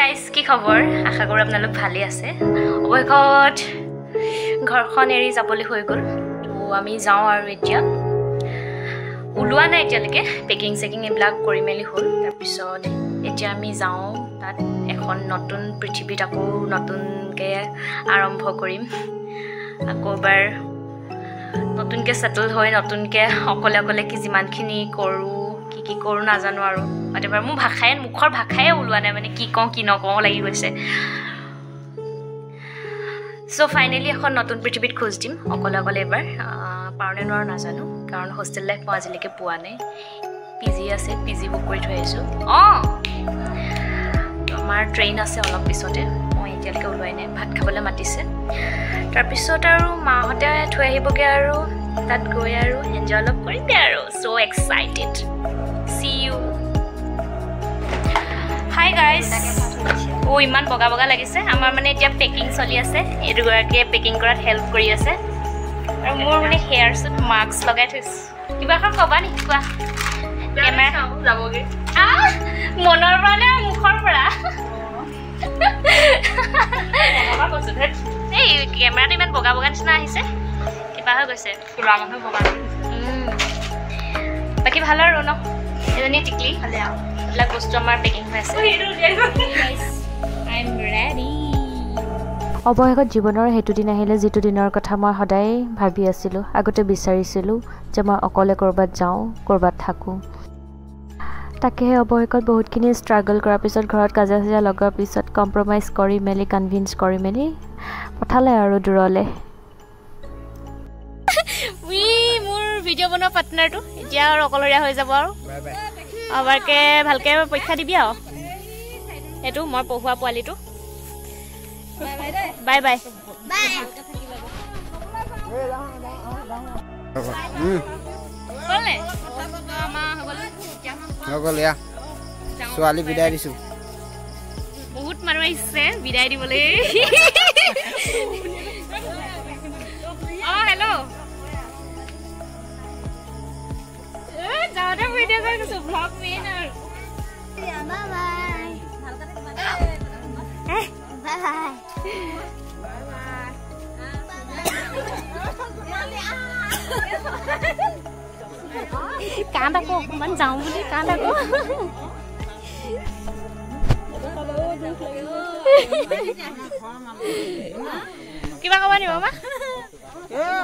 guys কি খবৰ আশা কৰো আপোনালোক ভালে আছে অৱশেষত ঘৰখন এৰি যাবলৈ হৈ গ'ল তো আমি যাওঁ আৰু এতিয়া ওলোৱা নাই এতিয়ালৈকে পেকিং চেকিং এইবিলাক কৰি মেলি হ'ল তাৰপিছত এতিয়া আমি যাওঁ তাত এখন নতুন পৃথিৱীত আকৌ নতুনকৈ আৰম্ভ কৰিম আকৌ এবাৰ নতুনকৈ সেটেল হৈ নতুনকৈ অকলে অকলে কি যিমানখিনি কৰোঁ কি কৰোঁ নাজানো আৰু এবাৰ মুখৰ ভাষাই ওলোৱা নাই মানে কি কওঁ কি নকওঁ লাগি গৈছে চ' ফাইনেলি এখন নতুন পৃথিৱীত খোজ দিম অকলে অকলে এবাৰ পাৰোঁনে নোৱাৰোঁ নাজানো কাৰণ হোষ্টেল লাইফ মই আজিলৈকে পোৱা নাই পিজি আছে পিজি বুক কৰি থৈ আহিছোঁ আমাৰ ট্ৰেইন আছে অলপ পিছতে মই এতিয়ালৈকে ওলোৱাই নাই ভাত খাবলৈ মাতিছে তাৰপিছত আৰু মাহঁতে থৈ আহিবগৈ আৰু তাত গৈ আৰু এনজয় অলপ কৰিমগৈ আৰু চ' excited see you hi guys ইমান বগা বগা লাগিছে আমাৰ মানে এতিয়া পেকিং চলি আছে এডুগৰাকীয়ে পেকিং কৰাত হেল্প কৰি আছে আৰু মোৰ মানে হেয়াৰছত মাস্ক লগাই থৈছে কিবা এখন ক'বা নেকি কোৱা কেমেৰা যাবগৈ মনৰ পৰা নে মুখৰ পৰা এই কেমেৰাটো ইমান বগা বগা নিচিনা আহিছে কিবা হৈ গৈছে বাকী ভাল আৰু ন এজনী টিকলি খালে আৰু এইবিলাক বস্তু আমাৰ পেকিং হৈ আছে অৱশেষত জীৱনৰ সেইটো দিন আহিলে যিটো দিনৰ কথা মই সদায় ভাবি আছিলোঁ আগতে বিচাৰিছিলোঁ যে মই অকলে ক'ৰবাত যাওঁ ক'ৰবাত থাকোঁ তাকেহে অৱশেষত বহুতখিনি ষ্ট্ৰাগল কৰাৰ পিছত ঘৰত কাজিয়া চাজিয়া লগোৱাৰ পিছত কম্প্ৰমাইজ কৰি মেলি কনভিন্স কৰি মেলি পঠালে আৰু দূৰলৈ মোৰ ভিডিঅ' বনোৱা পাৰ্টনাৰটো এতিয়া আৰু অকলৰীয়া হৈ যাব আৰু এবাৰকে ভালকৈ পৰীক্ষা দিবি আৰু এইটো মই পঢ়োৱা পোৱালিটো বাই বাই ছোৱালী বিদায় দিছো বহুত মানুহ আহিছে বিদায় দিবলৈ হেল্ল' যাওঁতে ভিডিঅ' কৰি দিছো ব্লগ মেইন আৰু কান্দ আকৌ অকণমান যাওঁ বুলি কান্দ আকৌ কিবা ক'বা নি মামা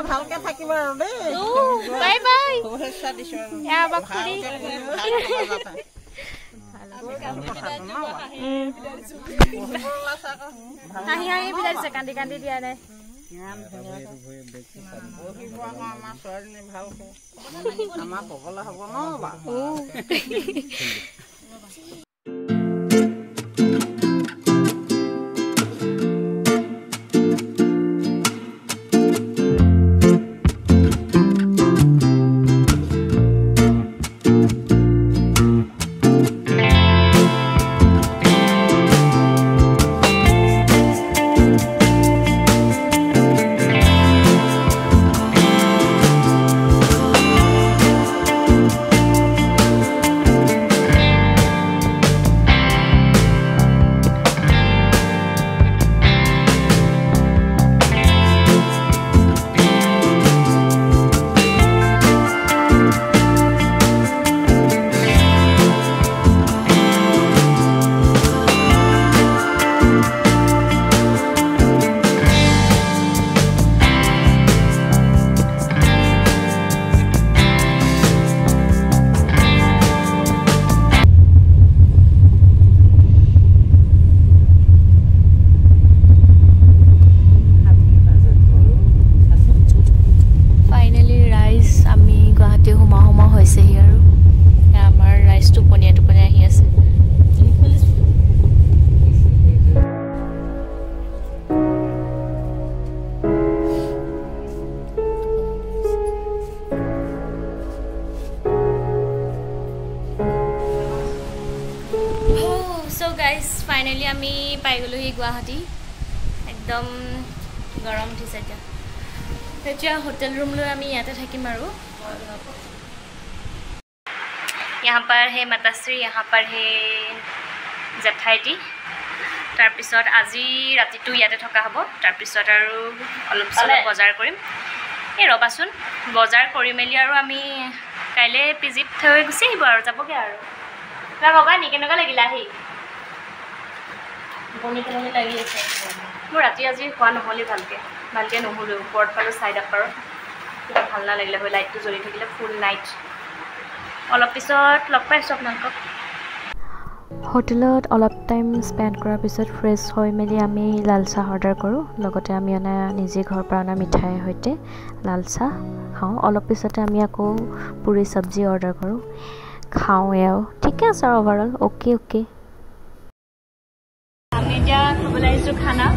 ভালকে থাকিবা আৰু দেই বাই বাই শুভেচ্ছা দিছো হাঁহি হাঁহি বিদায় দিছে কান্দি কান্দি দিয়া নাই আমাৰ পগলা হ'ব ন বাৰু ফাইনেলি আমি পাই গ'লোহি গুৱাহাটী একদম গৰম উঠিছে এতিয়া হোটেল ৰুম লৈ আমি ইয়াতে থাকিম আৰু यहाँ पर है माताश्री, यहाँ पर है जठाई जी তাৰপিছত আজি ৰাতিটো ইয়াতে থকা হ'ব তাৰপিছত আৰু অলপ চলপ বজাৰ কৰিম এই ৰবাচোন বজাৰ কৰি মেলি আৰু আমি কাইলৈ পিজিত থৈ গুচি আহিব আৰু যাবগৈ আৰু বাবা নি কেনেকুৱা লাগিলে আহি বনি কেনেকৈ লাগি আছে মোৰ ৰাতি আজি খোৱা নহ'লে ভালকৈ নহ'লেও ওপৰত পালোঁ ছাইড আপাৰত কিবা ভাল নালাগিলে হয় লাইটটো জ্বলি থাকিলে ফুল নাইট অলপ পিছত লগ পাইছোঁ আপোনালোকক হোটেলত অলপ টাইম স্পেণ্ড কৰাৰ পিছত ফ্ৰেছ হৈ মেলি আমি লাল চাহ অৰ্ডাৰ কৰোঁ লগতে আমি নিজে ঘৰৰ পৰা অনা মিঠাইৰ সৈতে লাল চাহ খাওঁ অলপ পিছতে আমি আকৌ পুৰি চব্জি অৰ্ডাৰ কৰোঁ খাওঁ এয়াও ঠিকে আছে আৰু অভাৰঅল অ'কে আমি এতিয়া খাবলৈ আহিছোঁ খানা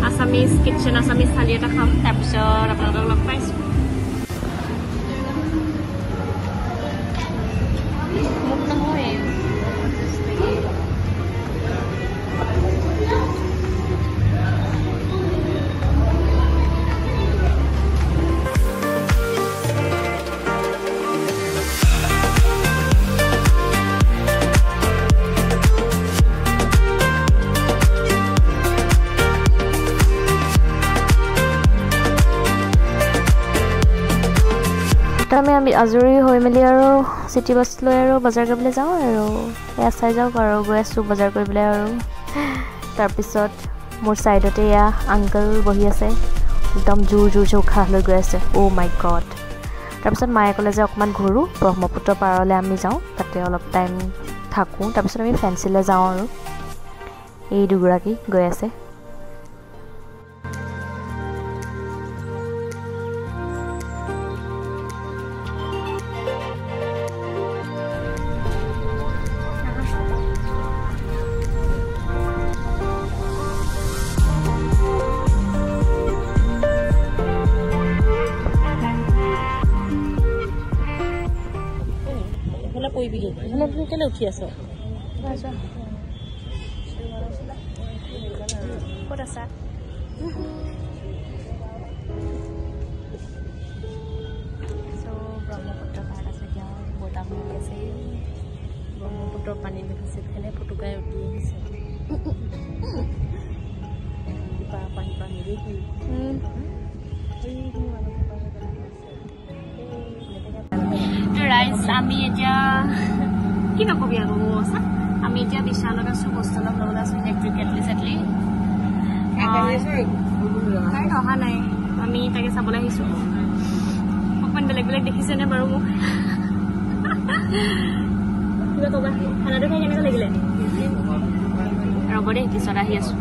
আছামিজ কিটচেন আছামিজ থালি এটা খাম তাৰপিছত আপোনালোকক লগ পাইছোঁ মোক নহয় আমি আজৰি হৈ মেলি আৰু চিটি বাছ লৈ আৰু বজাৰ কৰিবলৈ যাওঁ আৰু এয়া চাই যাওক আৰু গৈ আছোঁ বজাৰ কৰিবলৈ আৰু তাৰপিছত মোৰ ছাইডতে এয়া আংকল বহি আছে একদম জোৰছে উশাহ লৈ গৈ আছে অ' মাই গড তাৰপিছত মায়ে ক'লে যে অকণমান ঘূৰোঁ ব্ৰহ্মপুত্ৰ পাৰলৈ আমি যাওঁ তাতে অলপ টাইম থাকোঁ তাৰপিছত আমি ফেঞ্চিলৈ যাওঁ আৰু এই দুগৰাকী গৈ আছে কেলে উঠি আছ ক'ত আছা ব্ৰহ্মপুত্ৰ পাৰত আছে এতিয়া বতাহ মাৰি আছে ব্ৰহ্মপুত্ৰৰ পানী দেখিছে ফেনে ফুটুকাই উঠি আহিছে ৰাইজ আমি এতিয়া কি নকবি আকৌ আছা আমি এতিয়া বিশালত আছোঁ বস্তু অলপ ল'বলৈ আছোঁ ইলেক্ট্ৰিক কেটলি চেটলি অহা নাই আমি তাকে চাবলৈ আহিছোঁ অকণমান বেলেগ দেখিছেনে বাৰু মোক কিবা ক'বা খানাটো খাই কেনেকুৱা লাগিলে ৰ'ব দেই পিছত আহি আছোঁ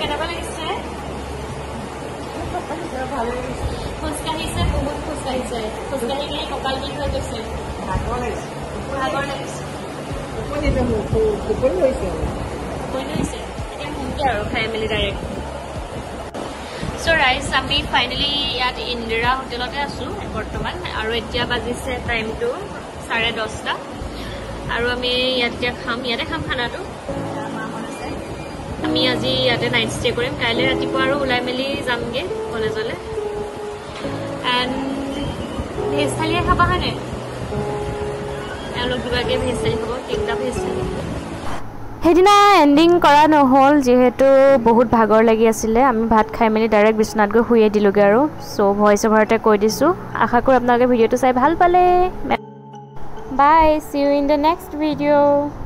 কেনেকুৱা লাগিছে খোজকাঢ়িছে বহুত খোজকাঢ়িছে খোজকাঢ়ি কিনে কঁকাল বিষ হৈ গৈছে ভাগৰ লাগিছে টোপনি হৈছে এতিয়া শুনকে আৰু খাই মেলি ডাইৰেক্ট চ' ৰাইজ আমি ফাইনেলি ইয়াত ইন্দিৰা হোটেলতে আছোঁ বৰ্তমান আৰু এতিয়া বাজিছে টাইমটো 10:30 আৰু আমি ইয়াতে খাম খানাটো আমি আজি ইয়াতে নাইট ষ্টে কৰিম কাইলৈ ৰাতিপুৱা আৰু ওলাই মেলি যামগে কলেজলৈ এণ্ড ভেজ থালিয়ে খাবা হয়নে এওঁলোক দুগৰাকীয়ে ভেজ থালি খাব 3টা ভেজ থালি সেইদিনা এণ্ডিং কৰা নহ'ল যিহেতু বহুত ভাগৰ লাগি আছিলে আমি ভাত খাই মেলি ডাইৰেক্ট বিচনাত গৈ শুয়ে দিলোঁগৈ আৰু চ' ভইচ অভাৰতে কৈ দিছোঁ আশা কৰোঁ আপোনালোকে ভিডিঅ'টো চাই ভাল পালে bye see you in the next video'